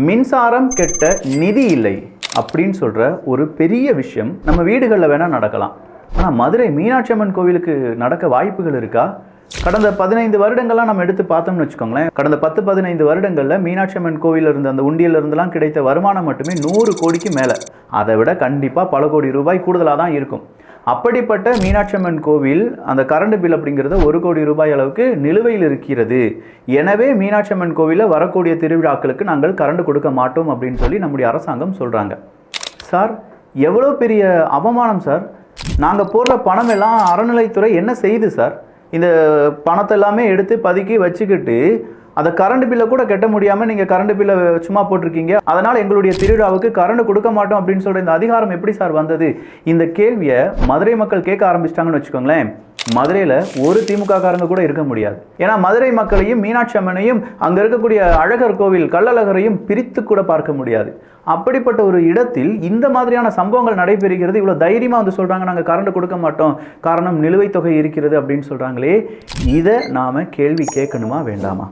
மின்சாரம் கெட்ட நிதி இல்லை அப்படின்னு சொல்கிற ஒரு பெரிய விஷயம் நம்ம வீடுகளில் வேணால் நடக்கலாம். ஆனால் மதுரை மீனாட்சி அம்மன் கோவிலுக்கு நடக்க வாய்ப்புகள் இருக்கா? கடந்த 15 வருடங்கள்லாம் நம்ம எடுத்து பார்த்தோம்னு வச்சுக்கோங்களேன். கடந்த 10-15 வருடங்களில் மீனாட்சி அம்மன் கோவில் இருந்த அந்த உண்டியல் இருந்தெல்லாம் கிடைத்த வருமானம் மட்டுமே 100 கோடிக்கு மேலே. அதை விட கண்டிப்பாக பல கோடி ரூபாய் கூடுதலாக தான் இருக்கும். அப்படிப்பட்ட மீனாட்சி அம்மன் கோவில் அந்த கரண்ட் பில் அப்படிங்கிறது 1 கோடி ரூபாய் அளவுக்கு நிலுவையில் இருக்கிறது. எனவே மீனாட்சி அம்மன் கோவிலில் வரக்கூடிய திருவிழாக்களுக்கு நாங்கள் கரண்ட் கொடுக்க மாட்டோம் அப்படின்னு சொல்லி நம்முடைய அரசாங்கம் சொல்கிறாங்க. சார், எவ்வளோ பெரிய அவமானம் சார்! நாங்கள் போடுற பணம் எல்லாம் அறநிலைத்துறை என்ன செய்யுது சார்? இந்த பணத்தை எல்லாமே எடுத்து பதுக்கி வச்சுக்கிட்டு அதை கரண்ட் பில்லை கூட கட்ட முடியாமல் நீங்கள் கரண்ட் பில்லை சும்மா போட்டிருக்கீங்க. அதனால் எங்களுடைய திருவிழாவுக்கு கரண்ட் கொடுக்க மாட்டோம் அப்படின்னு சொல்கிற இந்த அதிகாரம் எப்படி சார் வந்தது? இந்த கேள்வியை மதுரை மக்கள் கேட்க ஆரம்பிச்சிட்டாங்கன்னு வச்சுக்கோங்களேன். மதுரையில் ஒரு திமுக காரங்க கூட இருக்க முடியாது. ஏன்னா மதுரை மக்களையும் மீனாட்சி அம்மனையும் அங்கே இருக்கக்கூடிய அழகர் கோவில் கள்ளழகரையும் பிரித்து கூட பார்க்க முடியாது. அப்படிப்பட்ட ஒரு இடத்தில் இந்த மாதிரியான சம்பவங்கள் நடைபெறுகிறது. இவ்வளோ தைரியமாக வந்து சொல்கிறாங்க நாங்கள் கரண்ட் கொடுக்க மாட்டோம், காரணம் நிலுவைத் தொகை இருக்கிறது அப்படின்னு சொல்கிறாங்களே. இதை நாம் கேள்வி கேட்கணுமா வேண்டாமா?